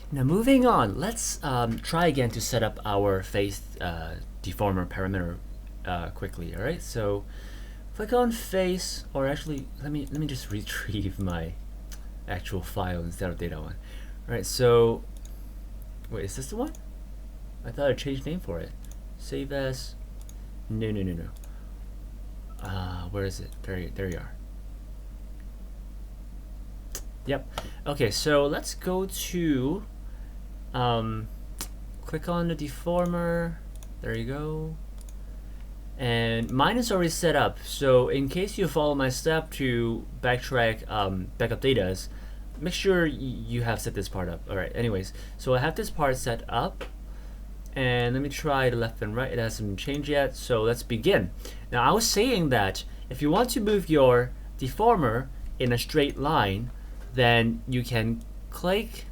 Now moving on, let's try again to set up our face deformer parameter quickly. All right, so click on face, or actually let me just retrieve my actual file instead of data one. All right, so wait, is this the one? I thought I changed name for it. Save as. No. Where is it? There you are. Yep. Okay, so let's go to click on the deformer. There you go. And mine is already set up, so in case you follow my step to backtrack backup datas, make sure you have set this part up. Alright, anyways, so I have this part set up, and let me try the left and right. It hasn't changed yet, so let's begin. Now I was saying that if you want to move your deformer in a straight line, then you can click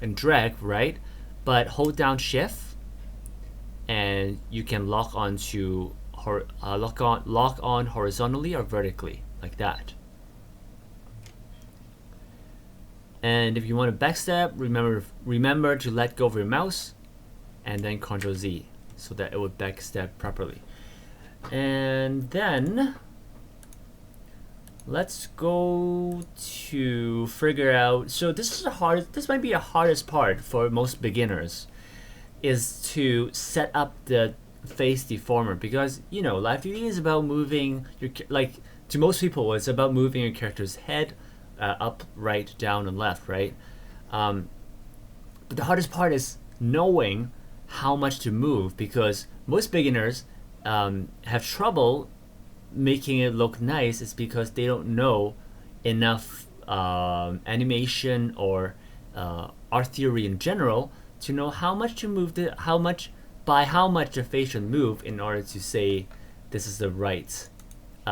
and drag, right? But hold down shift and you can lock on horizontally or vertically, like that. And if you want to backstep, remember to let go of your mouse and then Ctrl Z so that it would backstep properly. And then let's go to figure out. So this might be the hardest part for most beginners, is to set up the face deformer, because you know Live2D is about moving your, like, to most people it's about moving your character's head up, right, down, and left, right? But the hardest part is knowing how much to move, because most beginners have trouble making it look nice. Is because they don't know enough animation or art theory in general to know how much to move how much the face should move in order to say this is the right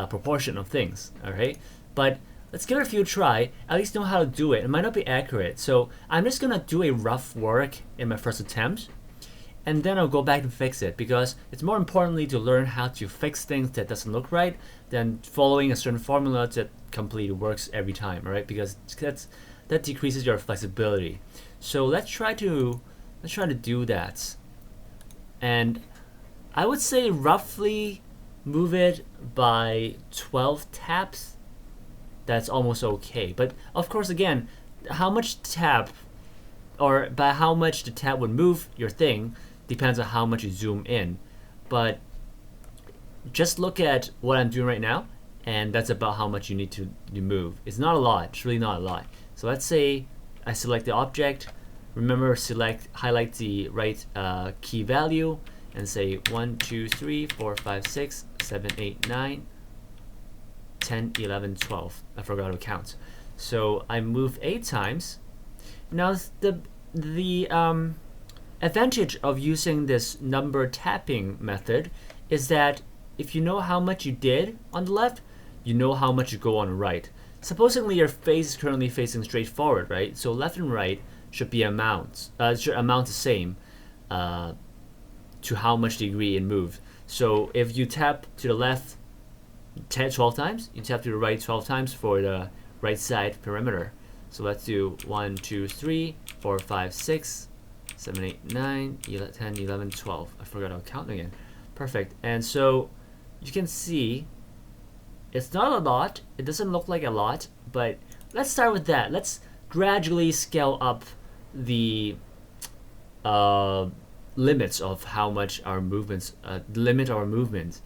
proportion of things. All right, but let's give it a few try. At least know how to do it. It might not be accurate, so I'm just gonna do a rough work in my first attempt, and then I'll go back and fix it, because it's more importantly to learn how to fix things that doesn't look right than following a certain formula that completely works every time. All right, because that decreases your flexibility. So let's try to do that. And I would say roughly move it by 12 taps. That's almost okay. But of course, again, how much tap, or by how much the tap would move your thing, depends on how much you zoom in. But just look at what I'm doing right now, and that's about how much you need to move. It's not a lot. It's really not a lot. So let's say I select the object. Remember, highlight the right key value and say 1, 2, 3, 4, 5, 6, 7, 8, 9, 10, 11, 12. I forgot to count. So I moved 8 times. Now the advantage of using this number tapping method is that if you know how much you did on the left, you know how much you go on the right. Supposedly your face is currently facing straight forward, right? So left and right should be should amount the same to how much degree it moved. So if you tap to the left 12 times, you tap to the right 12 times for the right side perimeter. So let's do 1, 2, 3, 4, 5, 6, 7, 8, 9, 10, 11, 12. I forgot how to count again. Perfect. And so you can see it's not a lot. It doesn't look like a lot, but let's start with that. Let's gradually scale up the limits of how much our movements limit our movements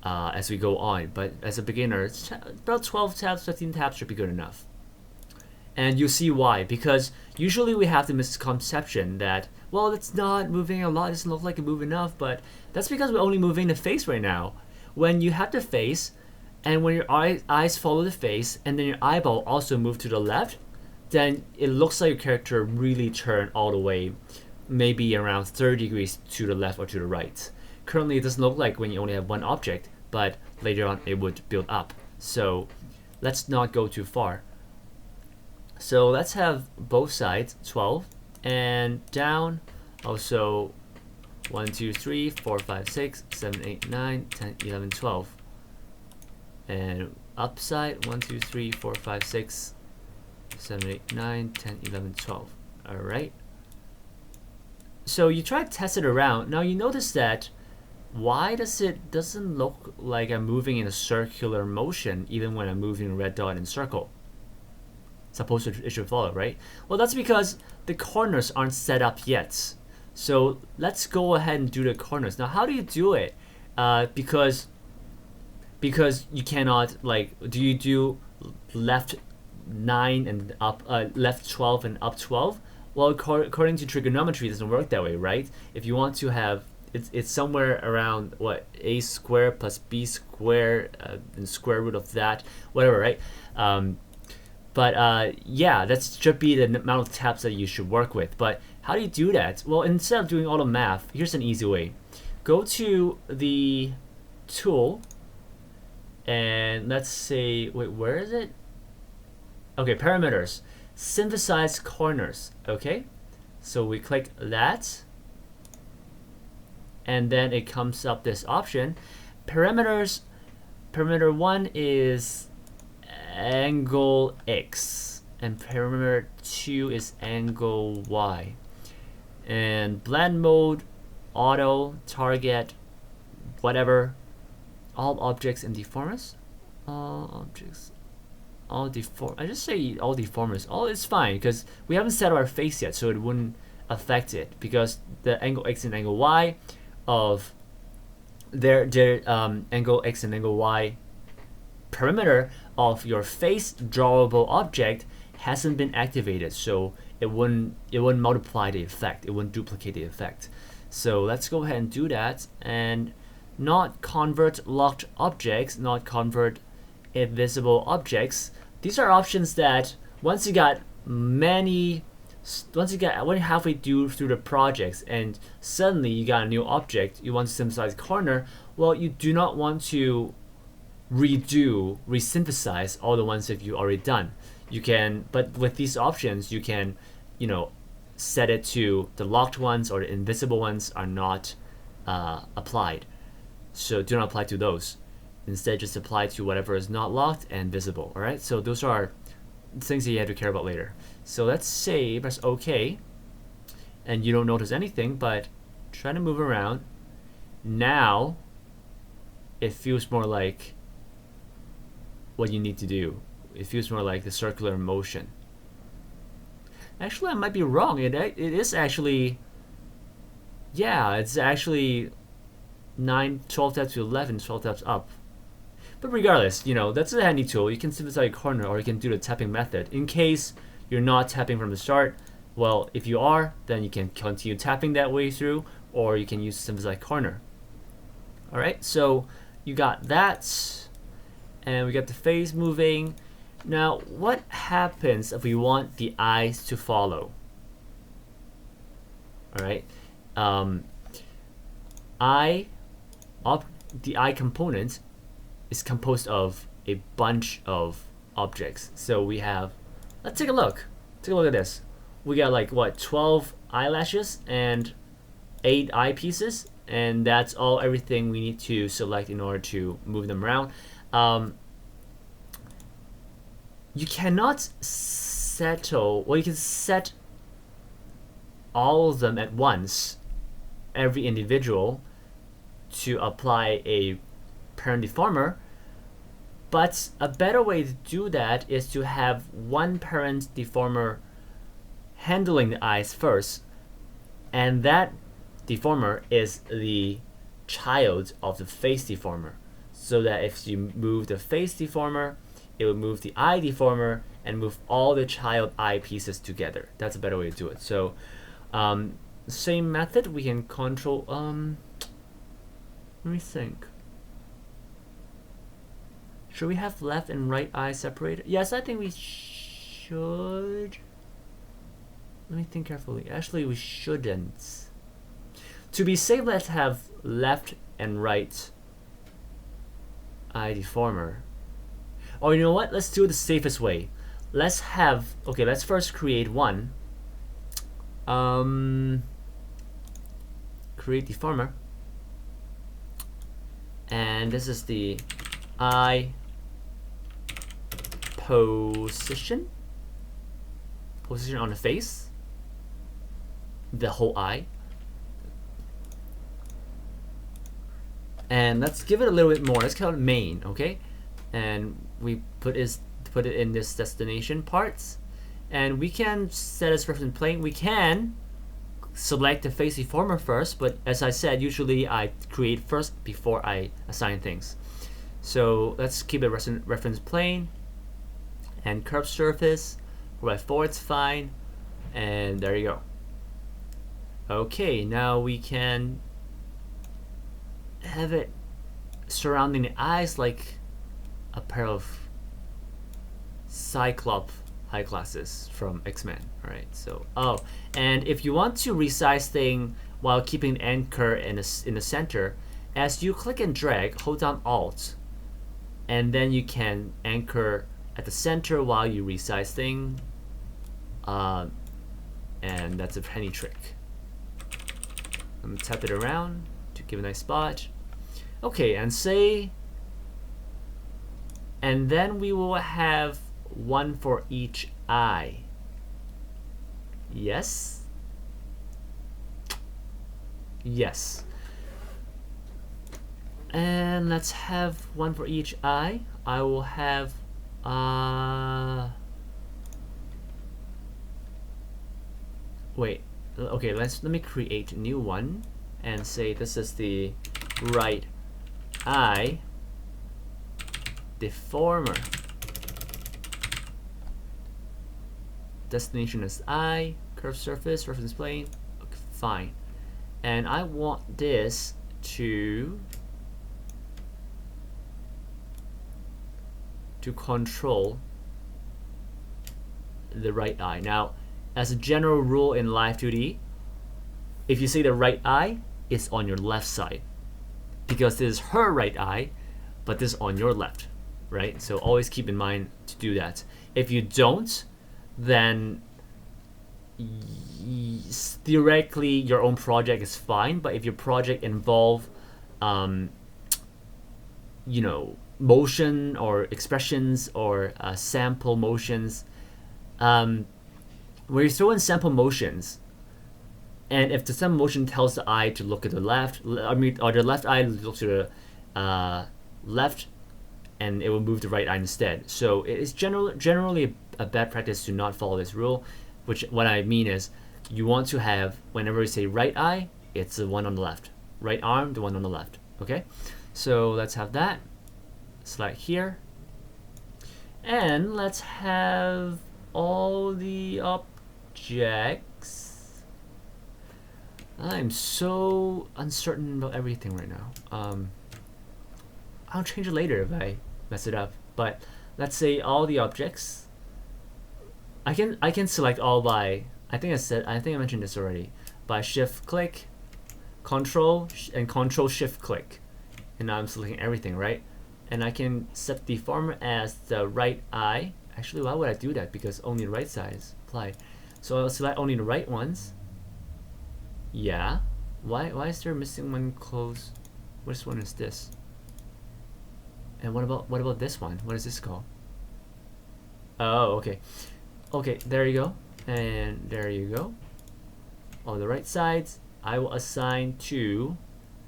as we go on. But as a beginner, it's about 12 taps, 15 taps should be good enough. And you see why, because usually we have the misconception that, well, it's not moving a lot, it doesn't look like it moved enough, but that's because we're only moving the face right now. When you have the face, and when your eyes follow the face, and then your eyeball also move to the left, then it looks like your character really turned all the way, maybe around 30 degrees to the left or to the right. Currently, it doesn't look like when you only have one object, but later on it would build up. So let's not go too far. So let's have both sides 12, and down also 1, 2, 3, 4, 5, 6, 7, 8, 9, 10, 11, 12. And upside 1, 2, 3, 4, 5, 6, 7, 8, 9, 10, 11, 12. All right. So you try to test it around. Now you notice that why doesn't look like I'm moving in a circular motion even when I'm moving a red dot in circle? Supposed to, it should follow, right? Well, that's because the corners aren't set up yet. So let's go ahead and do the corners. Now, how do you do it? Because you cannot, like, do you do left 9 and up, left 12 and up 12? Well, according to trigonometry, it doesn't work that way, right? If you want to have, it's somewhere around, what, a squared plus b squared and square root of that, whatever, right? Yeah, that should be the amount of tabs that you should work with. But how do you do that? Well, instead of doing all the math, here's an easy way. Go to the tool, and let's say, wait, where is it? Okay, parameters, synthesize corners. Okay, so we click that, and then it comes up this option. Parameters, parameter 1 is angle X, and parameter 2 is angle Y. And blend mode, auto, target, whatever, all objects and deformers. All objects, all deform. I just say all deformers. All is fine because we haven't set our face yet, so it wouldn't affect it because the angle X and angle Y of their angle X and angle Y perimeter of your face drawable object hasn't been activated, so it wouldn't multiply the effect, it wouldn't duplicate the effect. So let's go ahead and do that, and not convert locked objects, not convert invisible objects. These are options that once you got halfway through the projects and suddenly you got a new object, you want to synthesize corner, well, you do not want to resynthesize all the ones that you already done. You can, but with these options, you can, set it to the locked ones or the invisible ones are not applied. So do not apply to those. Instead, just apply to whatever is not locked and visible. All right. So those are things that you have to care about later. So let's say press OK, and you don't notice anything, but try to move around. Now, it feels more like what you need to do. It feels more like the circular motion. Actually, I might be wrong. It is actually, yeah, it's actually 12 tabs to 11, 12 tabs up. But regardless, that's a handy tool. You can synthesize a corner, or you can do the tapping method. In case you're not tapping from the start, well, if you are, then you can continue tapping that way through, or you can use synthesize corner. All right, so you got that, and we got the face moving. Now, what happens if we want the eyes to follow? All right, the eye component is composed of a bunch of objects. So we have, let's take a look. Take a look at this. We got like what, 12 eyelashes and 8 eyepieces, and that's everything we need to select in order to move them around. You cannot you can set all of them at once, every individual, to apply a parent deformer, but a better way to do that is to have one parent deformer handling the eyes first, and that deformer is the child of the face deformer, so that if you move the face deformer, it will move the eye deformer and move all the child eye pieces together. That's a better way to do it. So same method, we can control, let me think. Should we have left and right eye separated? Yes, I think we should. Let me think carefully. Actually, we shouldn't. To be safe, let's have left and right eye deformer. Or you know what? Let's do it the safest way. Let's first create one. Create deformer. And this is the eye position on the face. the whole eye. And let's give it a little bit more. Let's call it main, okay? And we put it in this destination parts. And we can set as reference plane. We can select the face deformer first, but as I said, usually I create first before I assign things. So let's keep it reference plane and curved surface. 4x4, it's fine. And there you go. Okay, now we can have it surrounding the eyes like a pair of Cyclops high classes from X-Men. Alright, so and if you want to resize thing while keeping anchor in the center, as you click and drag, hold down Alt, and then you can anchor at the center while you resize thing, and that's a penny trick. I'm gonna tap it around to give a nice spot. Okay, and then we will have one for each eye. Yes. Yes. And let's have one for each eye. I will have wait. Okay, let me create a new one and say this is the right eye deformer. Destination is eye, curved surface, reference plane. Okay, fine. And I want this to control the right eye. Now, as a general rule in Live2D, if you see the right eye, it's on your left side, because this is her right eye, but this is on your left, right? So always keep in mind to do that. If you don't, then theoretically your own project is fine, but if your project involve you know, motion or expressions or sample motions, where you throw in sample motions, and if the sample motion tells the eye to look at the left, or the left eye looks to the left, and it will move the right eye instead. So it is generally a bad practice to not follow this rule, which what I mean is you want to have, whenever you say right eye, it's the one on the left. Right arm, the one on the left. Okay? So let's have that. Select here. And let's have all the objects. I'm so uncertain about everything right now. I'll change it later if I mess it up. But let's say all the objects. I can select all by, I think I mentioned this already, by shift click, control shift click, and now I'm selecting everything, right? And I can set the deformer as the right eye. Actually, why would I do that? Because only the right side is applied. So I'll select only the right ones. Yeah. Why is there missing one close? Which one is this? And what about this one? What is this called? Oh, okay. Okay, there you go. And there you go. On the right sides, I will assign to.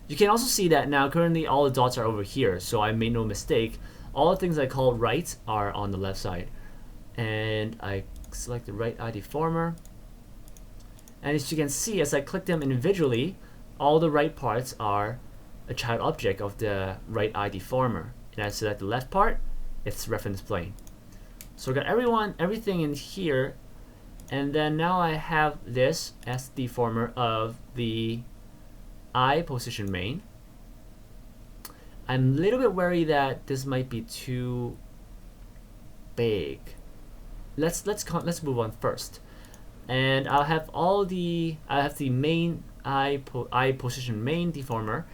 You can also see that now currently all the dots are over here, so I made no mistake. All the things I call right are on the left side. And I select the right eye deformer. And as you can see, as I click them individually, all the right parts are a child object of the right eye deformer. And I select the left part, it's reference plane. So I got everything in here, and then now I have this as deformer of the eye position main. I'm a little bit worried that this might be too big. Let's move on first, and I have the main eye position main deformer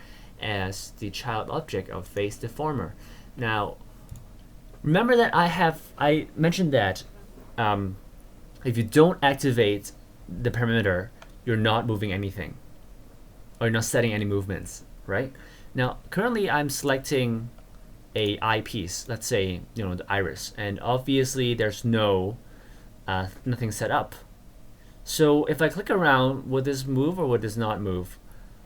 as the child object of face deformer. Now, remember that I mentioned that if you don't activate the parameter, you're not moving anything, or you're not setting any movements, right? Now, currently I'm selecting a eyepiece, let's say, you know, the iris, and obviously there's nothing set up. So if I click around, would this move or would this not move?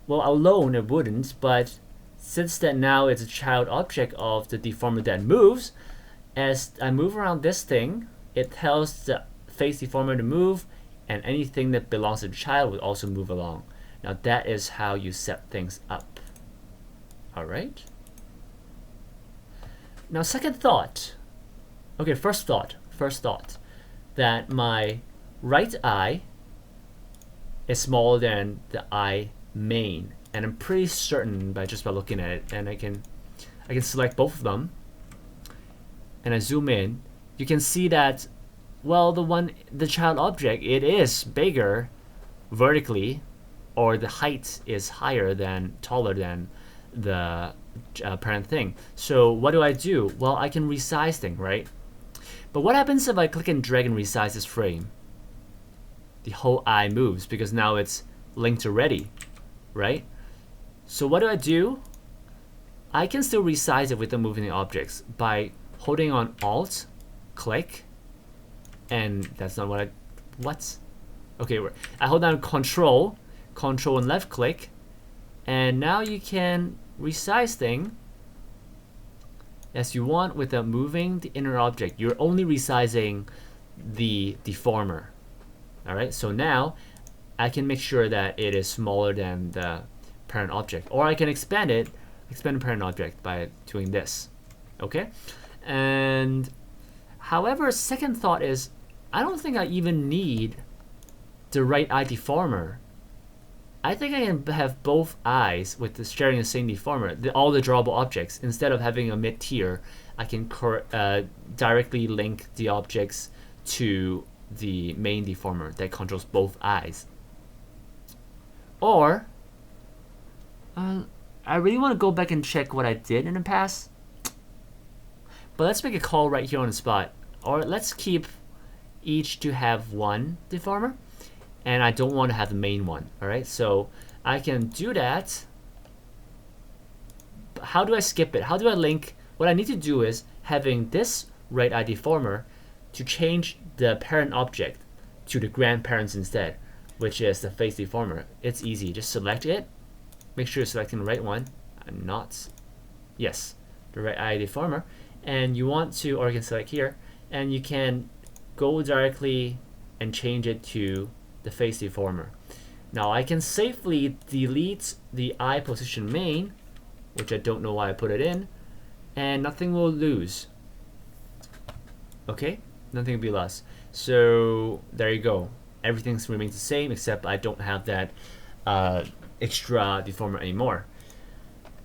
Well, alone it wouldn't, but since that now it's a child object of the deformer that moves, as I move around this thing, it tells the face deformer to move, and anything that belongs to the child will also move along. Now that is how you set things up. Alright. Now second thought. Okay, first thought. That my right eye is smaller than the eye main. And I'm pretty certain by looking at it, and I can select both of them, and I zoom in, you can see that, well, the child object, it is bigger vertically, or the height is taller than the parent thing. So what do? Well, I can resize thing, right? But what happens if I click and drag and resize this frame? The whole eye moves because now it's linked already, right? So what do? I can still resize it without moving the objects by holding on Alt, click, and that's not what okay, I hold down Control and left click, and now you can resize thing as you want without moving the inner object. You're only resizing the deformer. Alright, so now I can make sure that it is smaller than the parent object, or I can expand the parent object by doing this. Okay, and however, second thought is I don't think I even need the right eye deformer. I think I can have both eyes with sharing the same deformer, all the drawable objects. Instead of having a mid-tier, I can directly link the objects to the main deformer that controls both eyes. Or I really want to go back and check what I did in the past, but let's make a call right here on the spot. Or let's keep each to have one deformer, and I don't want to have the main one. Alright, so I can do that. But how do I skip it? How do I link? What I need to do is having this right eye deformer to change the parent object to the grandparents instead, which is the face deformer. It's easy, just select it. Make sure you're selecting the right one. I'm not. Yes, the right eye deformer. And you want to, or you can select here, and you can go directly and change it to the face deformer. Now I can safely delete the eye position main, which I don't know why I put it in, and nothing will lose. Okay, nothing will be lost. So there you go. Everything remains the same except I don't have that extra deformer anymore.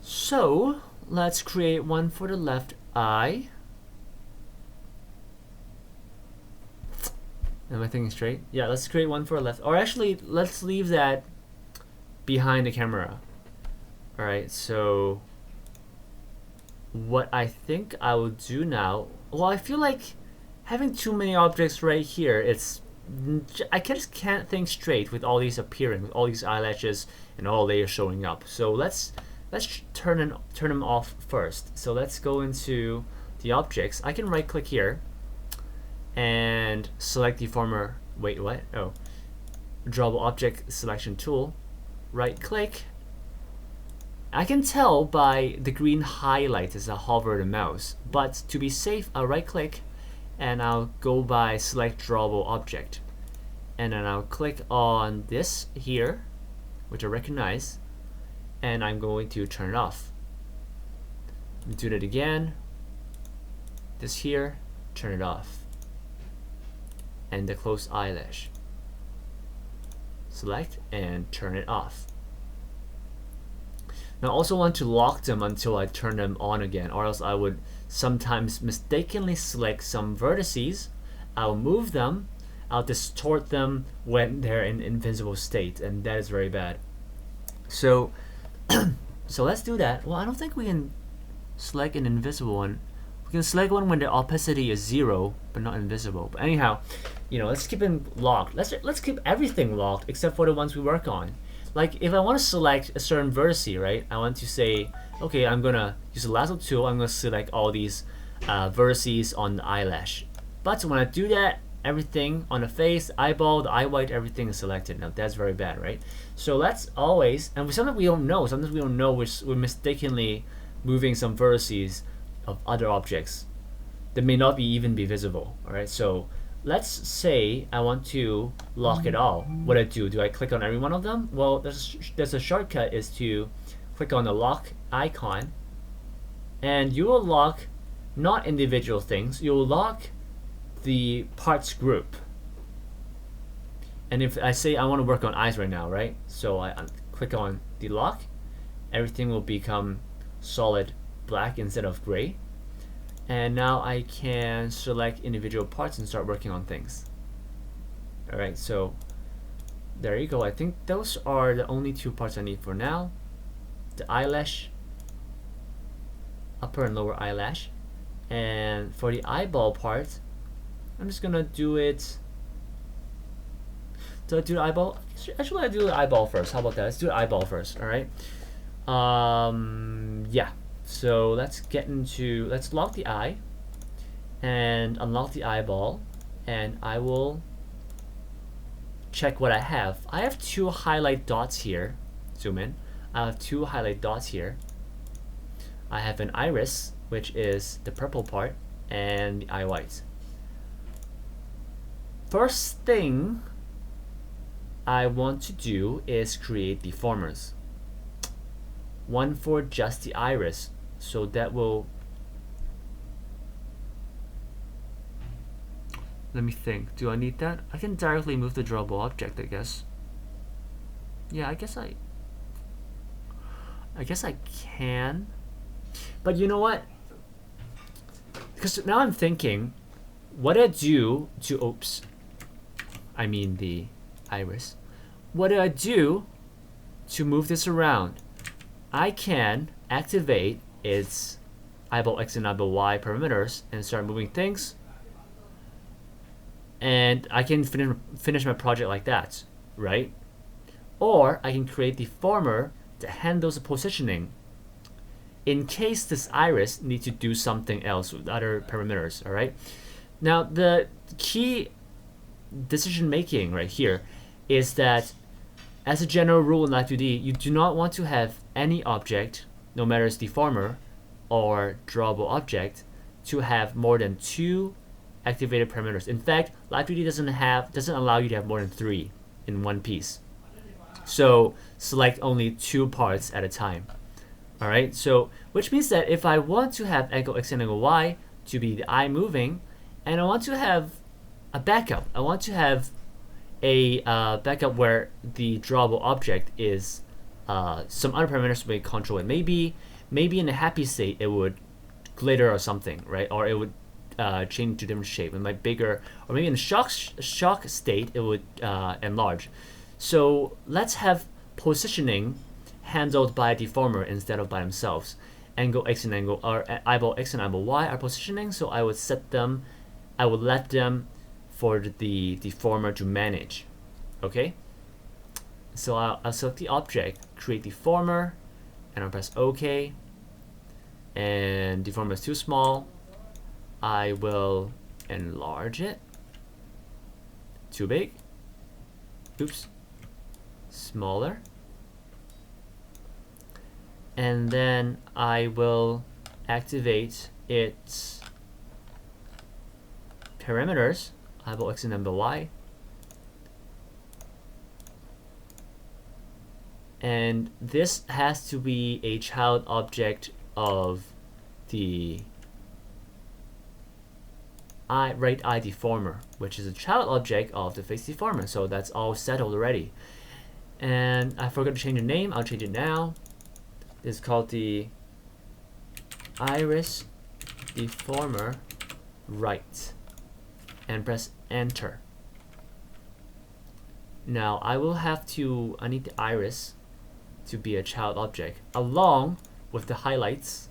So let's create one for the left eye. Am I thinking straight? Yeah, let's create one for a left. Or actually, let's leave that behind the camera. Alright, so what I think I will do now, well, I feel like having too many objects right here, I just can't think straight with all these appearing, with all these eyelashes and all layers showing up. So let's turn them off first. So let's go into the objects. I can right click here and select deformer. Wait, what? Oh, drawable object selection tool. Right click. I can tell by the green highlight as I hover the mouse, but to be safe, I'll right click and I'll go by select drawable object, and then I'll click on this here, which I recognize, and I'm going to turn it off. Do that again. This here, turn it off. And the closed eyelash. Select and turn it off. Now I also want to lock them until I turn them on again, or else I would sometimes mistakenly select some vertices. I'll move them, I'll distort them when they're in invisible state, and that is very bad. So so let's do that. Well, I don't think we can select an invisible one. We can select one when the opacity is 0, but not invisible. But anyhow, let's keep them locked. Let's keep everything locked except for the ones we work on. Like if I want to select a certain vertice, right? I want to say, okay, I'm gonna use the lasso tool. I'm gonna select all these vertices on the eyelash. But when I do that, everything on the face, eyeball, the eye white, everything is selected. Now that's very bad, right? So let's always, and sometimes we don't know. Sometimes we don't know. We're mistakenly moving some vertices of other objects that may not even be visible. All right. So let's say I want to lock it all. What do? Do I click on every one of them? Well, there's a shortcut is to click on the lock icon, and you will lock not individual things. You will lock the parts group. And if I say I want to work on eyes right now, right? So I click on the lock, everything will become solid black instead of gray. And now I can select individual parts and start working on things. Alright, so there you go. I think those are the only two parts I need for now. The eyelash, upper and lower eyelash. And for the eyeball part, I'm just gonna do it. Do I do the eyeball? Actually, I do the eyeball first. How about that? Let's do the eyeball first. All right. Yeah. So let's lock the eye and unlock the eyeball, and I will check what I have. I have two highlight dots here. Zoom in. I have two highlight dots here. I have an iris, which is the purple part, and the eye white. First thing I want to do is create deformers. One for just the iris, so that will, let me think, do I need that? I can directly move the drawable object, I guess. Yeah, I guess I can. But you know what? Because now I'm thinking, what do I do to, oops, I mean the iris. What do I do to move this around? I can activate its eyeball X and eyeball Y parameters and start moving things. And I can finish my project like that, right? Or I can create deformer that handles the positioning in case this iris needs to do something else with other parameters, all right? Now, the key decision making right here is that as a general rule in Live2D, you do not want to have any object, no matter it's deformer or drawable object, to have more than 2 activated parameters. In fact, Live2D doesn't allow you to have more than 3 in one piece. So select only 2 parts at a time. All right, so which means that if I want to have angle X and angle Y to be the eye moving, and I want to have a backup, I want to have a backup where the drawable object is some other parameters may control it. Maybe in a happy state it would glitter or something, right? Or it would change to different shape. It might bigger, or maybe in a shock state it would enlarge. So let's have positioning handled by a deformer instead of by themselves. Angle X and angle, or eyeball X and eyeball Y are positioning, so I would set them, I would let them for the deformer to manage. Okay, so I'll select the object, create deformer, and I'll press OK. And deformer is too small, I will enlarge it. Too big, oops, smaller. And then I will activate its parameters, eyeball X and eyeball Y. And this has to be a child object of the right eye deformer, which is a child object of the face deformer. So that's all settled already. And I forgot to change the name. I'll change it now. This is called the iris deformer right, and press enter. Now I need the iris to be a child object along with the highlights,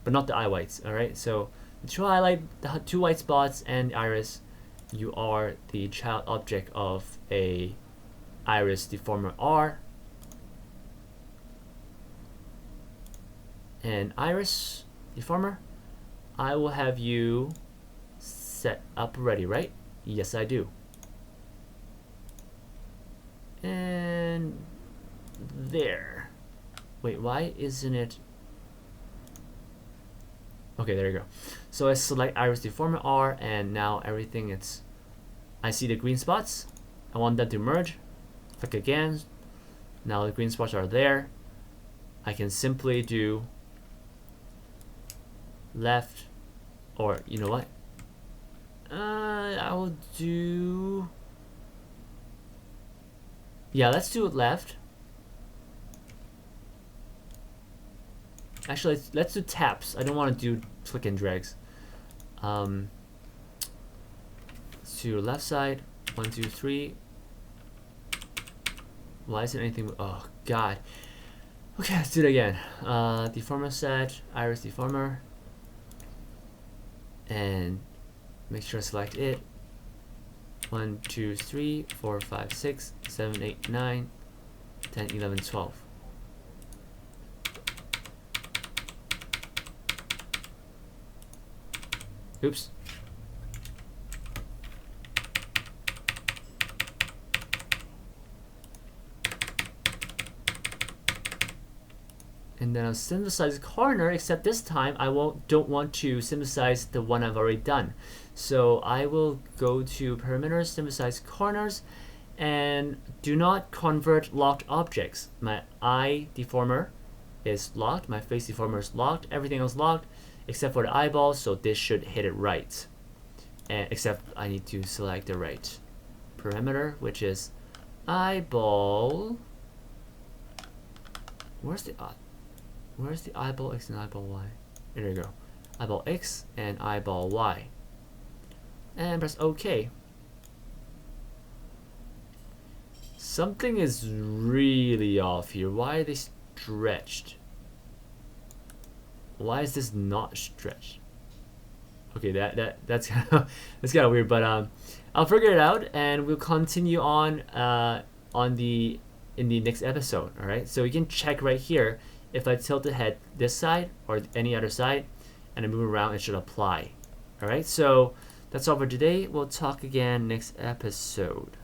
but not the eye whites. All right, so the two white spots and the iris, you are the child object of a iris deformer R. And iris deformer, I will have you set up ready, right? Yes, I do. And there. Wait, why isn't it? Okay, there you go. So I select iris deformer R, and now everything I see the green spots. I want them to merge. Click again. Now the green spots are there. I can simply do left, or you know what? I will do. Yeah, let's do it left. Actually, let's do taps. I don't want to do click and drags. Let's do left side. 1, 2, 3. Why isn't anything? Oh God. Okay, let's do it again. Deformer set, iris deformer, and make sure I select it. 1, 2, 3, 4, 5, 6, 7, 8, 9, 10, 11, 12. Oops. And then I'll synthesize corner, except this time I don't want to synthesize the one I've already done. So I will go to parameters, synthesize corners, and do not convert locked objects. My eye deformer is locked, my face deformer is locked, everything else locked except for the eyeball, so this should hit it right. And except I need to select the right parameter, which is eyeball. Where's the eyeball X and eyeball Y? There you go. Eyeball X and eyeball Y. And press OK. Something is really off here. Why are they stretched? Why is this not stretched? Okay, that's kind of weird, but I'll figure it out, and we'll continue on in the next episode. All right, so you can check right here. If I tilt the head this side or any other side, and I move around, it should apply. All right, so that's all for today. We'll talk again next episode.